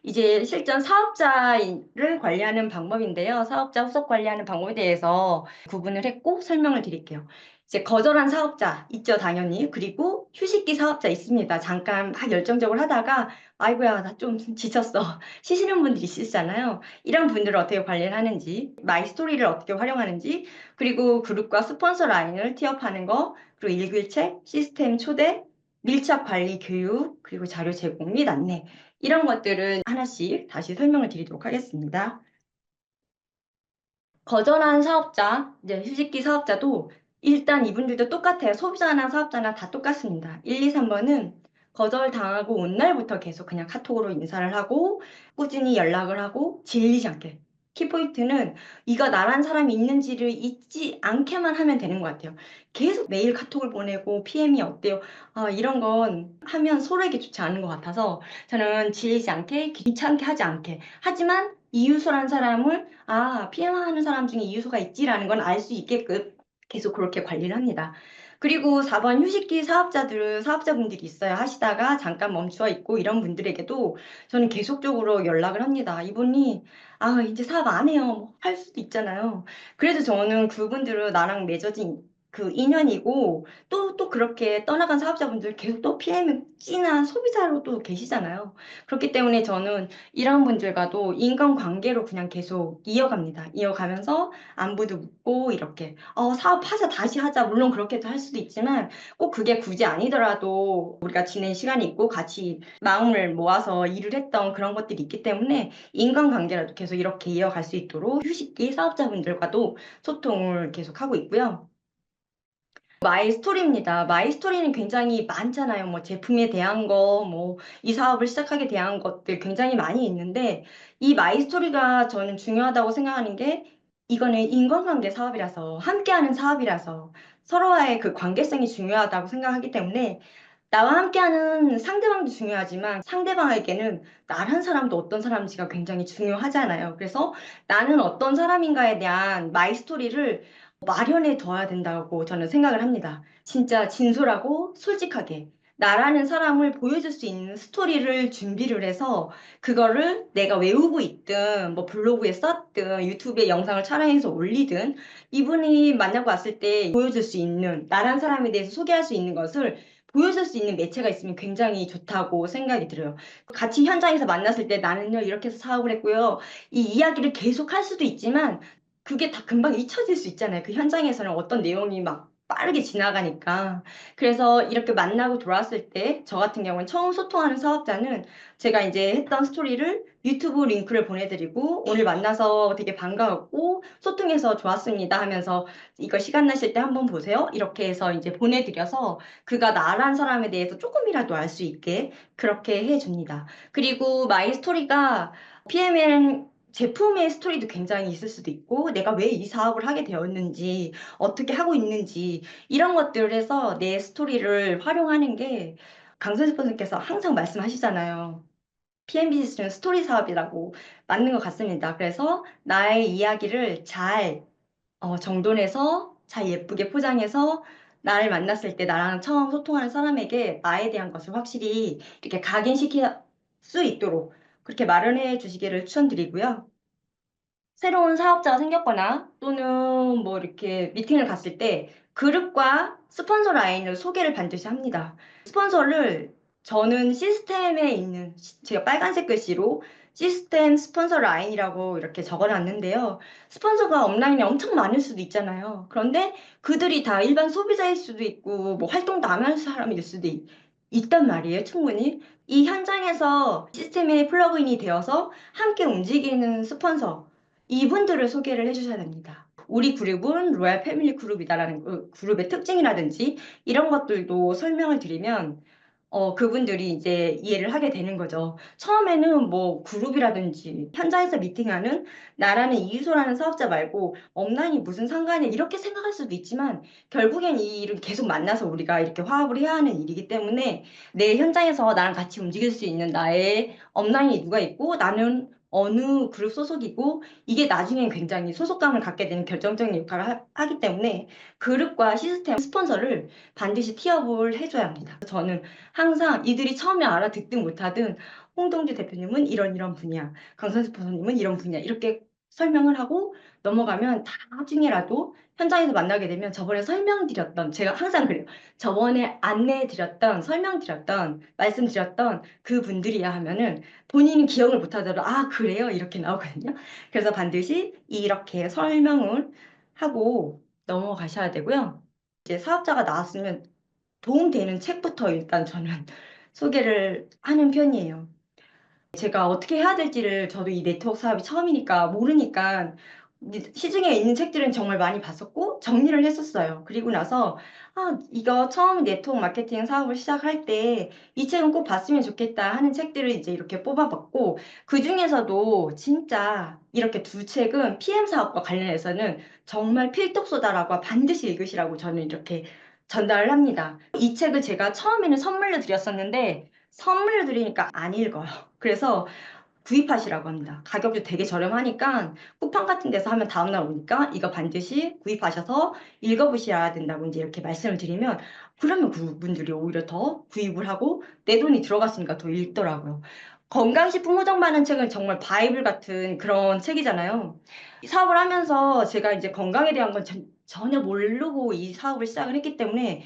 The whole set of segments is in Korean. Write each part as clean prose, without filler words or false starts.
이제 실전 사업자를 관리하는 방법인데요. 사업자 후속 관리하는 방법에 대해서 구분을 했고 설명을 드릴게요. 이제 거절한 사업자 있죠, 당연히. 그리고 휴식기 사업자 있습니다. 잠깐 막 열정적으로 하다가 아이고야, 나 좀 지쳤어. 쉬시는 분들이 있으시잖아요. 이런 분들을 어떻게 관리를 하는지, 마이스토리를 어떻게 활용하는지, 그리고 그룹과 스폰서 라인을 티업하는 거, 그리고 일일책, 시스템 초대, 밀착 관리 교육, 그리고 자료 제공 및 안내. 이런 것들은 하나씩 다시 설명을 드리도록 하겠습니다. 거절한 사업자, 이제 휴직기 사업자도 일단 이분들도 똑같아요. 소비자나 사업자나 다 똑같습니다. 1, 2, 3번은 거절당하고 온 날부터 계속 그냥 카톡으로 인사를 하고 꾸준히 연락을 하고 질리지 않게. 키포인트는 이가 나란 사람이 있는지를 잊지 않게만 하면 되는 것 같아요. 계속 매일 카톡을 보내고 PM이 어때요? 이런 건 하면 서로에게 좋지 않은 것 같아서 저는 질리지 않게 귀찮게 하지 않게 하지만 이유소란 사람을 PM하는 사람 중에 이유소가 있지라는 건 알 수 있게끔 계속 그렇게 관리를 합니다. 그리고 4번 휴식기 사업자분들이 있어요. 하시다가 잠깐 멈춰 있고 이런 분들에게도 저는 계속적으로 연락을 합니다. 이분이 이제 사업 안 해요. 뭐할 수도 있잖아요. 그래도 저는 그분들은 나랑 맺어진 그 인연이고 또 그렇게 떠나간 사업자분들 계속 또 PM 찐한 소비자로 또 계시잖아요. 그렇기 때문에 저는 이런 분들과도 인간관계로 그냥 계속 이어갑니다. 이어가면서 안부도 묻고 이렇게 사업하자 다시 하자 물론 그렇게도 할 수도 있지만 꼭 그게 굳이 아니더라도 우리가 지낸 시간이 있고 같이 마음을 모아서 일을 했던 그런 것들이 있기 때문에 인간관계라도 계속 이렇게 이어갈 수 있도록 휴식기 사업자분들과도 소통을 계속 하고 있고요. 마이 스토리입니다. 마이 스토리는 굉장히 많잖아요. 뭐 제품에 대한 거, 뭐 이 사업을 시작하게 대한 것들 굉장히 많이 있는데 이 마이 스토리가 저는 중요하다고 생각하는 게 이거는 인간관계 사업이라서 함께하는 사업이라서 서로와의 그 관계성이 중요하다고 생각하기 때문에 나와 함께하는 상대방도 중요하지만 상대방에게는 나란 사람도 어떤 사람인지가 굉장히 중요하잖아요. 그래서 나는 어떤 사람인가에 대한 마이 스토리를 마련해 둬야 된다고 저는 생각을 합니다. 진짜 진솔하고 솔직하게 나라는 사람을 보여줄 수 있는 스토리를 준비를 해서 그거를 내가 외우고 있든 뭐 블로그에 썼든 유튜브에 영상을 촬영해서 올리든 이분이 만나고 왔을 때 보여줄 수 있는 나란 사람에 대해서 소개할 수 있는 것을 보여줄 수 있는 매체가 있으면 굉장히 좋다고 생각이 들어요. 같이 현장에서 만났을 때 나는요 이렇게 해서 사업을 했고요. 이 이야기를 계속 할 수도 있지만 그게 다 금방 잊혀질 수 있잖아요. 그 현장에서는 어떤 내용이 막 빠르게 지나가니까. 그래서 이렇게 만나고 돌아왔을 때, 저 같은 경우는 처음 소통하는 사업자는 제가 이제 했던 스토리를 유튜브 링크를 보내드리고, 오늘 만나서 되게 반가웠고, 소통해서 좋았습니다 하면서 이거 시간 나실 때 한번 보세요. 이렇게 해서 이제 보내드려서 그가 나란 사람에 대해서 조금이라도 알 수 있게 그렇게 해줍니다. 그리고 마이 스토리가 PML 제품의 스토리도 굉장히 있을 수도 있고, 내가 왜 이 사업을 하게 되었는지, 어떻게 하고 있는지, 이런 것들을 해서 내 스토리를 활용하는 게 강선생 선생님께서 항상 말씀하시잖아요. PM 비즈니스는 스토리 사업이라고 맞는 것 같습니다. 그래서 나의 이야기를 잘 정돈해서 잘 예쁘게 포장해서 나를 만났을 때 나랑 처음 소통하는 사람에게 나에 대한 것을 확실히 이렇게 각인시킬 수 있도록 그렇게 마련해 주시기를 추천드리고요. 새로운 사업자가 생겼거나 또는 뭐 이렇게 미팅을 갔을 때 그룹과 스폰서 라인을 소개를 반드시 합니다. 스폰서를 저는 시스템에 있는 제가 빨간색 글씨로 시스템 스폰서 라인이라고 이렇게 적어놨는데요. 스폰서가 온라인에 엄청 많을 수도 있잖아요. 그런데 그들이 다 일반 소비자일 수도 있고 뭐 활동도 안 하는 사람일 수도 있단 말이에요. 충분히. 이 현장에서 시스템에 플러그인이 되어서 함께 움직이는 스폰서 이분들을 소개를 해주셔야 됩니다. 우리 그룹은 로얄 패밀리 그룹이다라는 그 그룹의 특징이라든지 이런 것들도 설명을 드리면 그분들이 이제 이해를 하게 되는 거죠. 처음에는 뭐 그룹이라든지 현장에서 미팅하는 나라는 이유소라는 사업자 말고 업라인이 무슨 상관이야 이렇게 생각할 수도 있지만 결국엔 이 일은 계속 만나서 우리가 이렇게 화합을 해야 하는 일이기 때문에 내 현장에서 나랑 같이 움직일 수 있는 나의 업라인이 누가 있고 나는 어느 그룹 소속이고 이게 나중엔 굉장히 소속감을 갖게 되는 결정적인 역할을 하기 때문에 그룹과 시스템 스폰서를 반드시 티업을 해줘야 합니다. 저는 항상 이들이 처음에 알아듣든 못하든 홍동주 대표님은 이런 분이야. 강선수 부사님은 이런 분이야. 이렇게 설명을 하고 넘어가면 나중에라도 현장에서 만나게 되면 저번에 설명드렸던, 제가 항상 그래요. 저번에 안내해드렸던, 설명드렸던, 말씀드렸던 그 분들이야 하면은 본인이 기억을 못하더라도 아, 그래요? 이렇게 나오거든요. 그래서 반드시 이렇게 설명을 하고 넘어가셔야 되고요. 이제 사업자가 나왔으면 도움되는 책부터 일단 저는 소개를 하는 편이에요. 제가 어떻게 해야 될지를 저도 이 네트워크 사업이 처음이니까 모르니까 시중에 있는 책들은 정말 많이 봤었고 정리를 했었어요. 그리고 나서 아, 이거 처음 네트워크 마케팅 사업을 시작할 때 이 책은 꼭 봤으면 좋겠다 하는 책들을 이제 이렇게 뽑아봤고 그 중에서도 진짜 이렇게 두 책은 PM 사업과 관련해서는 정말 필독소다라고 반드시 읽으시라고 저는 이렇게 전달을 합니다. 이 책을 제가 처음에는 선물로 드렸었는데 선물로 드리니까 안 읽어요. 그래서 구입하시라고 합니다. 가격도 되게 저렴하니까 쿠팡 같은 데서 하면 다음날 오니까 이거 반드시 구입하셔서 읽어보셔야 된다고 이제 이렇게 말씀을 드리면 그러면 그분들이 오히려 더 구입을 하고 내 돈이 들어갔으니까 더 읽더라고요. 건강식품 호정받는 책은 정말 바이블 같은 그런 책이잖아요. 이 사업을 하면서 제가 이제 건강에 대한 건 전혀 모르고 이 사업을 시작을 했기 때문에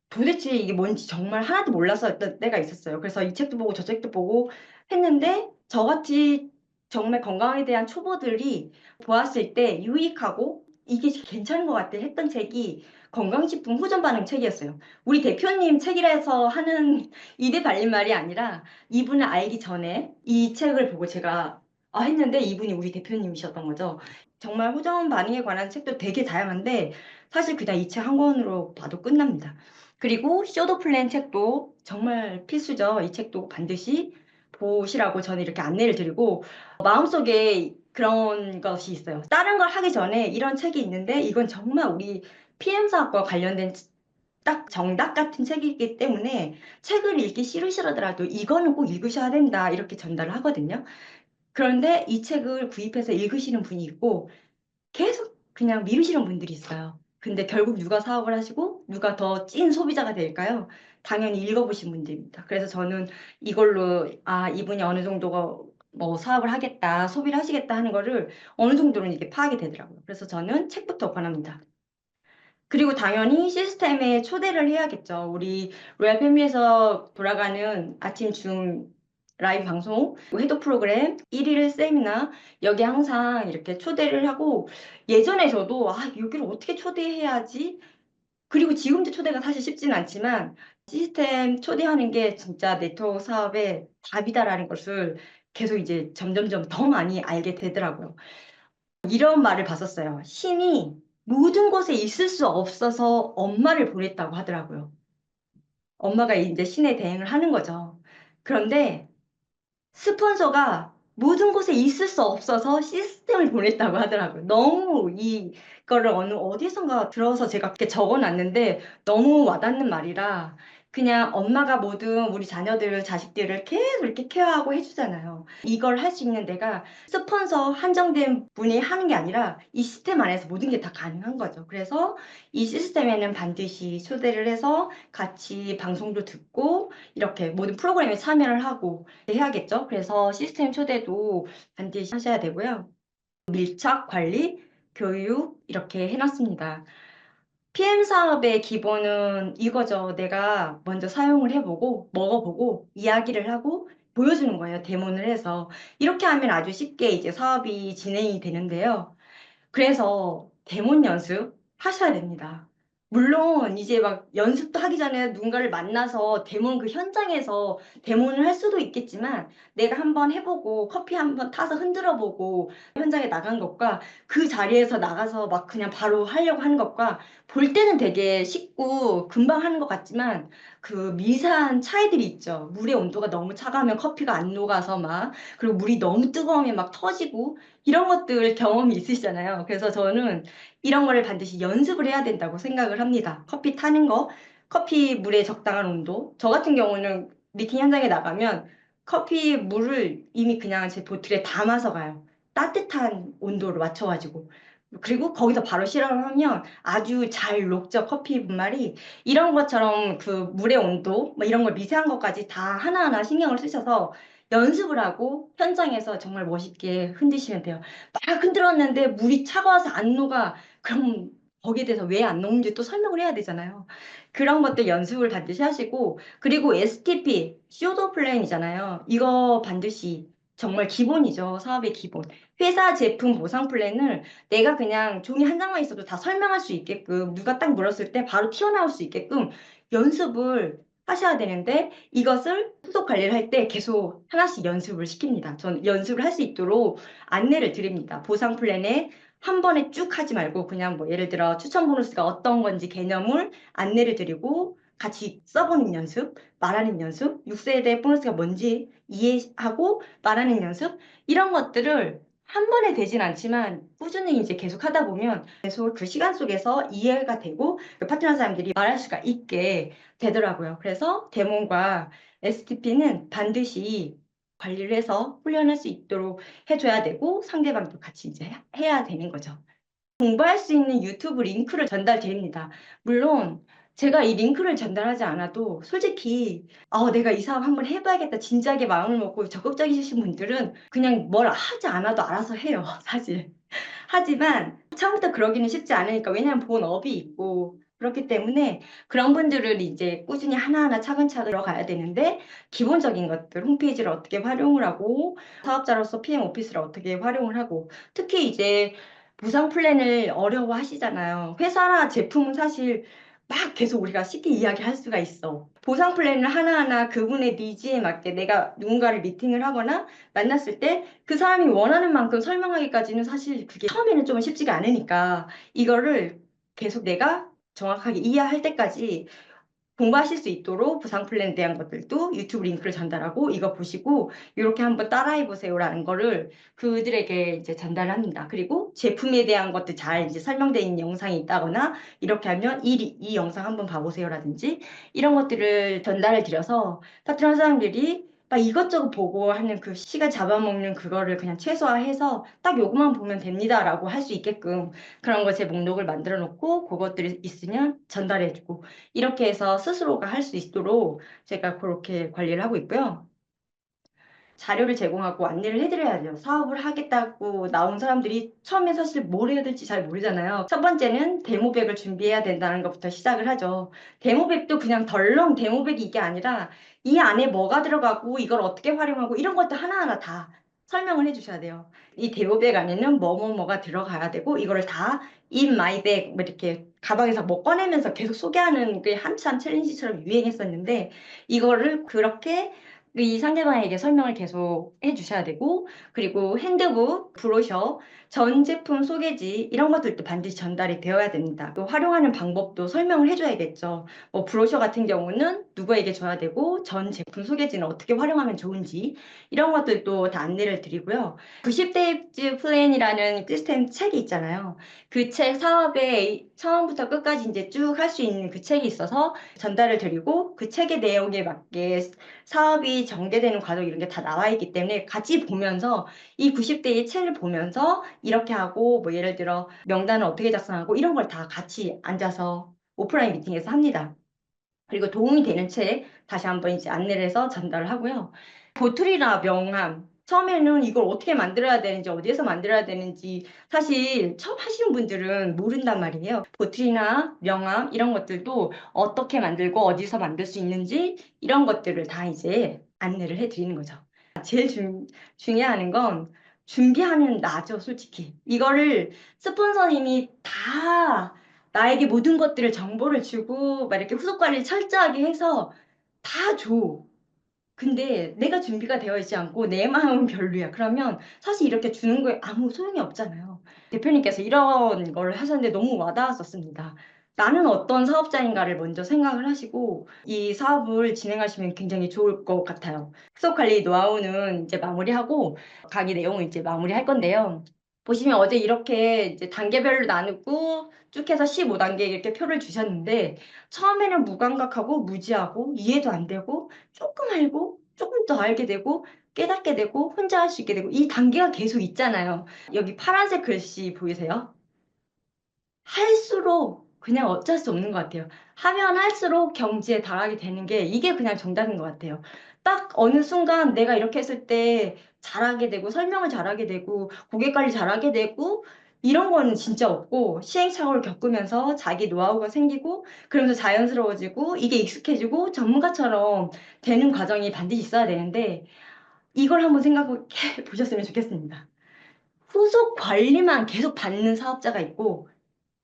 도대체 이게 뭔지 정말 하나도 몰랐었던 때가 있었어요. 그래서 이 책도 보고 저 책도 보고 했는데 저같이 정말 건강에 대한 초보들이 보았을 때 유익하고 이게 괜찮은 것 같아 했던 책이 건강식품 후전 반응 책이었어요. 우리 대표님 책이라서 하는 입에 발린 말이 아니라 이분을 알기 전에 이 책을 보고 제가 했는데 이분이 우리 대표님이셨던 거죠. 정말 후전 반응에 관한 책도 되게 다양한데 사실 그냥 이 책 한 권으로 봐도 끝납니다. 그리고 쇼도 플랜 책도 정말 필수죠. 이 책도 반드시 보시라고 저는 이렇게 안내를 드리고 마음속에 그런 것이 있어요. 다른 걸 하기 전에 이런 책이 있는데 이건 정말 우리 PM 사업과 관련된 딱 정답 같은 책이기 때문에 책을 읽기 싫으시더라도 이거는 꼭 읽으셔야 된다 이렇게 전달을 하거든요. 그런데 이 책을 구입해서 읽으시는 분이 있고 계속 그냥 미루시는 분들이 있어요. 근데 결국 누가 사업을 하시고 누가 더 찐 소비자가 될까요? 당연히 읽어보신 분들입니다. 그래서 저는 이걸로 이분이 어느 정도가 뭐 사업을 하겠다, 소비를 하시겠다 하는 거를 어느 정도는 이게 파악이 되더라고요. 그래서 저는 책부터 권합니다. 그리고 당연히 시스템에 초대를 해야겠죠. 우리 로얄 패밀리에서 돌아가는 아침 중 라이브 방송, 해독 프로그램, 1일 세미나 여기 항상 이렇게 초대를 하고 예전에 저도 여기를 어떻게 초대해야지? 그리고 지금도 초대가 사실 쉽지는 않지만 시스템 초대하는 게 진짜 네트워크 사업의 답이다라는 것을 계속 이제 점점점 더 많이 알게 되더라고요. 이런 말을 봤었어요. 신이 모든 곳에 있을 수 없어서 엄마를 보냈다고 하더라고요. 엄마가 이제 신에 대행을 하는 거죠. 그런데 스폰서가 모든 곳에 있을 수 없어서 시스템을 보냈다고 하더라고요. 너무 이거를 어디선가 들어서 제가 그렇게 적어놨는데 너무 와닿는 말이라 그냥 엄마가 모든 우리 자녀들, 자식들을 계속 이렇게 케어하고 해주잖아요. 이걸 할 수 있는 데가 스폰서 한정된 분이 하는 게 아니라 이 시스템 안에서 모든 게 다 가능한 거죠. 그래서 이 시스템에는 반드시 초대를 해서 같이 방송도 듣고 이렇게 모든 프로그램에 참여를 하고 해야겠죠. 그래서 시스템 초대도 반드시 하셔야 되고요. 밀착 관리, 교육 이렇게 해놨습니다. PM 사업의 기본은 이거죠. 내가 먼저 사용을 해보고 먹어보고 이야기를 하고 보여주는 거예요. 데모를 해서. 이렇게 하면 아주 쉽게 이제 사업이 진행이 되는데요. 그래서 대본 연습 하셔야 됩니다. 물론 이제 막 연습도 하기 전에 누군가를 만나서 데몬 그 현장에서 데몬을 할 수도 있겠지만 내가 한번 해보고 커피 한번 타서 흔들어 보고 현장에 나간 것과 그 자리에서 나가서 막 그냥 바로 하려고 하는 것과 볼 때는 되게 쉽고 금방 하는 것 같지만 그 미세한 차이들이 있죠. 물의 온도가 너무 차가우면 커피가 안 녹아서 막 그리고 물이 너무 뜨거우면 막 터지고 이런 것들 경험이 있으시잖아요. 그래서 저는 이런 거를 반드시 연습을 해야 된다고 생각을 합니다. 커피 타는 거, 커피 물의 적당한 온도. 저 같은 경우는 미팅 현장에 나가면 커피 물을 이미 그냥 제 보틀에 담아서 가요. 따뜻한 온도로 맞춰가지고. 그리고 거기서 바로 실험을 하면 아주 잘 녹죠, 커피 분말이. 이런 것처럼 그 물의 온도, 뭐 이런 걸 미세한 것까지 다 하나하나 신경을 쓰셔서 연습을 하고 현장에서 정말 멋있게 흔드시면 돼요. 막 흔들었는데 물이 차가워서 안 녹아. 그럼 거기에 대해서 왜 안 녹는지 또 설명을 해야 되잖아요. 그런 것들 연습을 반드시 하시고, 그리고 STP, 쇼도 플랜이잖아요. 이거 반드시 정말 기본이죠. 사업의 기본. 회사 제품 보상 플랜을 내가 그냥 종이 한 장만 있어도 다 설명할 수 있게끔, 누가 딱 물었을 때 바로 튀어나올 수 있게끔 연습을 하셔야 되는데, 이것을 후속 관리를 할 때 계속 하나씩 연습을 시킵니다. 전 연습을 할 수 있도록 안내를 드립니다. 보상 플랜에 한 번에 쭉 하지 말고 그냥 뭐 예를 들어 추천 보너스가 어떤 건지 개념을 안내를 드리고 같이 써보는 연습, 말하는 연습, 6세대 보너스가 뭔지 이해하고 말하는 연습, 이런 것들을 한 번에 되진 않지만 꾸준히 이제 계속 하다 보면 계속 그 시간 속에서 이해가 되고 그 파트너 사람들이 말할 수가 있게 되더라고요. 그래서 데몬과 STP는 반드시 관리를 해서 훈련할 수 있도록 해줘야 되고 상대방도 같이 이제 해야 되는 거죠. 공부할 수 있는 유튜브 링크를 전달드립니다. 물론 제가 이 링크를 전달하지 않아도 솔직히 내가 이 사업 한번 해봐야겠다 진지하게 마음을 먹고 적극적이신 분들은 그냥 뭘 하지 않아도 알아서 해요. 사실. 하지만 처음부터 그러기는 쉽지 않으니까 왜냐하면 본업이 있고 그렇기 때문에 그런 분들은 이제 꾸준히 하나하나 차근차근 들어가야 되는데 기본적인 것들 홈페이지를 어떻게 활용을 하고 사업자로서 PM 오피스를 어떻게 활용을 하고 특히 이제 보상 플랜을 어려워하시잖아요. 회사나 제품은 사실 막 계속 우리가 쉽게 이야기할 수가 있어. 보상 플랜을 하나하나 그분의 니즈에 맞게 내가 누군가를 미팅을 하거나 만났을 때 그 사람이 원하는 만큼 설명하기까지는 사실 그게 처음에는 좀 쉽지가 않으니까 이거를 계속 내가 정확하게 이해할 때까지 공부하실 수 있도록 부상 플랜에 대한 것들도 유튜브 링크를 전달하고 이거 보시고 이렇게 한번 따라해 보세요라는 거를 그들에게 이제 전달합니다. 그리고 제품에 대한 것도 잘 이제 설명되어 있는 영상이 있다거나 이렇게 하면 이 영상 한번 봐보세요라든지 이런 것들을 전달을 드려서 파트너 사람들이 막 이것저것 보고 하는 그 시간 잡아먹는 그거를 그냥 최소화해서 딱 요것만 보면 됩니다라고 할 수 있게끔 그런 거 제 목록을 만들어 놓고 그것들이 있으면 전달해주고 이렇게 해서 스스로가 할 수 있도록 제가 그렇게 관리를 하고 있고요. 자료를 제공하고 안내를 해드려야죠. 사업을 하겠다고 나온 사람들이 처음에 사실 뭘 해야 될지 잘 모르잖아요. 첫 번째는 데모백을 준비해야 된다는 것부터 시작을 하죠. 데모백도 그냥 덜렁 데모백이 이게 아니라 이 안에 뭐가 들어가고 이걸 어떻게 활용하고 이런 것도 하나하나 다 설명을 해주셔야 돼요. 이 데모백 안에는 뭐가 들어가야 되고 이거를 다 in my bag 뭐 이렇게 가방에서 뭐 꺼내면서 계속 소개하는 게 한참 챌린지처럼 유행했었는데 이거를 그렇게 이 상대방에게 설명을 계속 해주셔야 되고, 그리고 핸드북, 브로셔, 전 제품 소개지, 이런 것들도 반드시 전달이 되어야 됩니다. 또 활용하는 방법도 설명을 해줘야겠죠. 뭐, 브로셔 같은 경우는 누구에게 줘야 되고, 전 제품 소개지는 어떻게 활용하면 좋은지, 이런 것들도 다 안내를 드리고요. 90데이즈 플랜이라는 시스템 책이 있잖아요. 그 책 사업에 처음부터 끝까지 이제 쭉 할 수 있는 그 책이 있어서 전달을 드리고, 그 책의 내용에 맞게 사업이 전개되는 과정 이런 게 다 나와 있기 때문에 같이 보면서 이 90대의 책을 보면서 이렇게 하고 뭐 예를 들어 명단을 어떻게 작성하고 이런 걸 다 같이 앉아서 오프라인 미팅에서 합니다. 그리고 도움이 되는 책 다시 한번 이제 안내를 해서 전달을 하고요. 보틀이나 명함 처음에는 이걸 어떻게 만들어야 되는지 어디에서 만들어야 되는지 사실 처음 하시는 분들은 모른단 말이에요. 보틀이나 명함 이런 것들도 어떻게 만들고 어디서 만들 수 있는지 이런 것들을 다 이제 안내를 해드리는 거죠. 제일 중요한 건 준비하는 나죠, 솔직히. 이거를 스폰서님이 다 나에게 모든 것들을 정보를 주고 막 이렇게 후속 관리를 철저하게 해서 다 줘. 근데 내가 준비가 되어 있지 않고 내 마음은 별로야. 그러면 사실 이렇게 주는 거에 아무 소용이 없잖아요. 대표님께서 이런 걸 하셨는데 너무 와닿았었습니다. 나는 어떤 사업자인가를 먼저 생각을 하시고 이 사업을 진행하시면 굉장히 좋을 것 같아요. 후속 관리 노하우는 이제 마무리하고 강의 내용을 이제 마무리할 건데요. 보시면 어제 이렇게 이제 단계별로 나누고 쭉 해서 15단계 이렇게 표를 주셨는데 처음에는 무감각하고 무지하고 이해도 안 되고 조금 알고 조금 더 알게 되고 깨닫게 되고 혼자 할 수 있게 되고 이 단계가 계속 있잖아요. 여기 파란색 글씨 보이세요? 할수록 그냥 어쩔 수 없는 것 같아요. 하면 할수록 경지에 달하게 되는 게 이게 그냥 정답인 것 같아요. 딱 어느 순간 내가 이렇게 했을 때 잘하게 되고 설명을 잘하게 되고 고객 관리 잘하게 되고 이런 거는 진짜 없고 시행착오를 겪으면서 자기 노하우가 생기고 그러면서 자연스러워지고 이게 익숙해지고 전문가처럼 되는 과정이 반드시 있어야 되는데 이걸 한번 생각해 보셨으면 좋겠습니다. 후속 관리만 계속 받는 사업자가 있고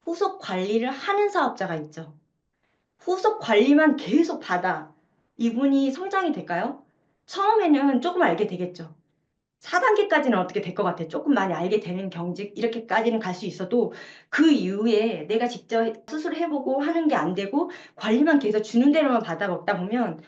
후속 관리를 하는 사업자가 있죠. 후속 관리만 계속 받아. 이분이 성장이 될까요? 처음에는 조금 알게 되겠죠. 4단계까지는 어떻게 될 것 같아요. 조금 많이 알게 되는 경직, 이렇게까지는 갈 수 있어도 그 이후에 내가 직접 스스로 해보고 하는 게 안 되고 관리만 계속 주는 대로만 받아 먹다 보면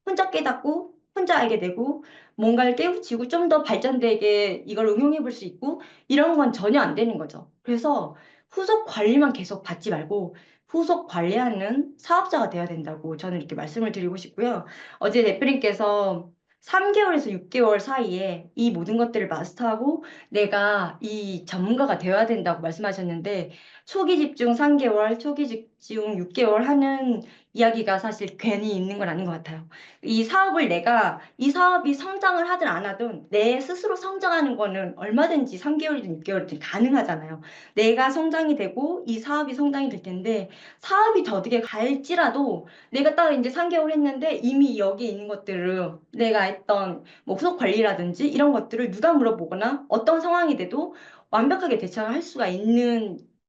혼자 깨닫고 혼자 알게 되고 뭔가를 깨우치고 좀 더 발전되게 이걸 응용해 볼 수 있고 이런 건 전혀 안 되는 거죠. 그래서 후속 관리만 계속 받지 말고 후속 관리하는 사업자가 돼야 된다고 저는 이렇게 말씀을 드리고 싶고요. 어제 대표님께서 3개월에서 6개월 사이에 이 모든 것들을 마스터하고 내가 이 전문가가 되어야 된다고 말씀하셨는데 초기 집중 3개월, 초기 집중 6개월 하는 이야기가 사실 괜히 있는 건 아닌 것 같아요. 이 사업을 내가 이 사업이 성장을 하든 안 하든 내 스스로 성장하는 거는 얼마든지 3개월이든 6개월이든 가능하잖아요. 내가 성장이 되고 이 사업이 성장이 될 텐데 사업이 더디게 갈지라도 내가 딱 이제 3개월 했는데 이미 여기 있는 것들을 내가 했던 뭐 후속 관리라든지 이런 것들을 누가 물어보거나 어떤 상황이 돼도 완벽하게 대처할 수가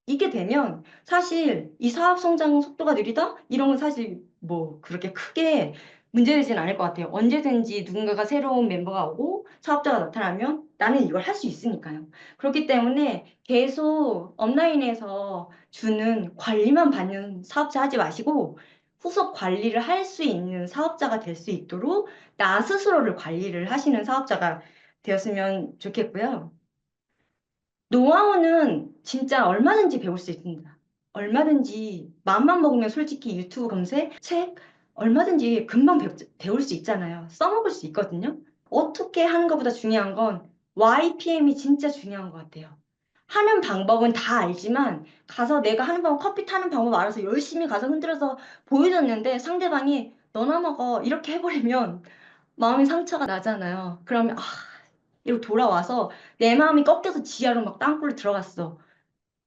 있게 되면 사실 이 사업 성장 속도가 느리다? 이런 건 사실 뭐 그렇게 크게 문제되진 않을 것 같아요. 언제든지 누군가가 새로운 멤버가 오고 사업자가 나타나면 나는 이걸 할 수 있으니까요. 그렇기 때문에 계속 업라인에서 주는 관리만 받는 사업자 하지 마시고 후속 관리를 할 수 있는 사업자가 될 수 있도록 나 스스로를 관리를 하시는 사업자가 되었으면 좋겠고요. 노하우는 진짜 얼마든지 배울 수 있습니다. 얼마든지 마음만 먹으면 솔직히 유튜브 검색, 책 얼마든지 금방 배울 수 있잖아요. 써먹을 수 있거든요. 어떻게 하는 것보다 중요한 건 YPM이 진짜 중요한 것 같아요. 하는 방법은 다 알지만 가서 내가 하는 방법 커피 타는 방법 알아서 열심히 가서 흔들어서 보여줬는데 상대방이 너나 먹어 이렇게 해버리면 마음이 상처가 나잖아요. 그러면 이러고 돌아와서 내 마음이 꺾여서 지하로 막 땅굴로 들어갔어.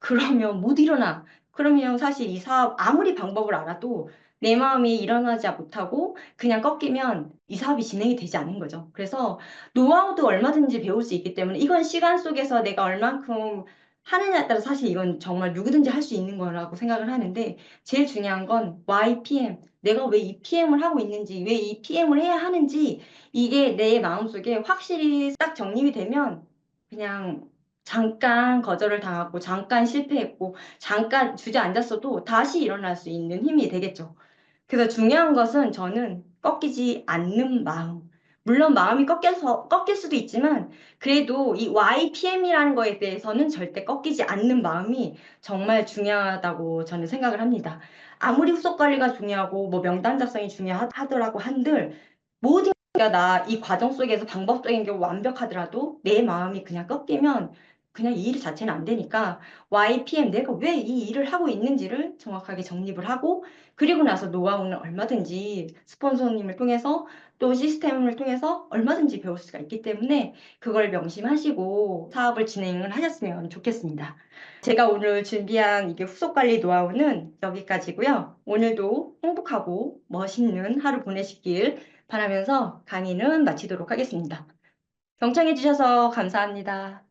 그러면 못 일어나. 그러면 사실 이 사업 아무리 방법을 알아도 내 마음이 일어나지 못하고 그냥 꺾이면 이 사업이 진행이 되지 않는 거죠. 그래서 노하우도 얼마든지 배울 수 있기 때문에 이건 시간 속에서 내가 얼만큼 하느냐에 따라 사실 이건 정말 누구든지 할 수 있는 거라고 생각을 하는데 제일 중요한 건 YPM. 내가 왜 이 PM을 하고 있는지, 왜 이 PM을 해야 하는지 이게 내 마음속에 확실히 딱 정립이 되면 그냥 잠깐 거절을 당하고 잠깐 실패했고 잠깐 주저앉았어도 다시 일어날 수 있는 힘이 되겠죠. 그래서 중요한 것은 저는 꺾이지 않는 마음. 물론 마음이 꺾일 수도 있지만 그래도 이 YPM이라는 거에 대해서는 절대 꺾이지 않는 마음이 정말 중요하다고 저는 생각을 합니다. 아무리 후속 관리가 중요하고 뭐 명단 작성이 중요하더라고 한들 모든 나 이 과정 속에서 방법적인 게 완벽하더라도 내 마음이 그냥 꺾이면 그냥 이 일 자체는 안 되니까 YPM 내가 왜 이 일을 하고 있는지를 정확하게 정립을 하고 그리고 나서 노하우는 얼마든지 스폰서님을 통해서 또 시스템을 통해서 얼마든지 배울 수가 있기 때문에 그걸 명심하시고 사업을 진행을 하셨으면 좋겠습니다. 제가 오늘 준비한 이게 후속 관리 노하우는 여기까지고요. 오늘도 행복하고 멋있는 하루 보내시길 바라면서 강의는 마치도록 하겠습니다. 경청해 주셔서 감사합니다.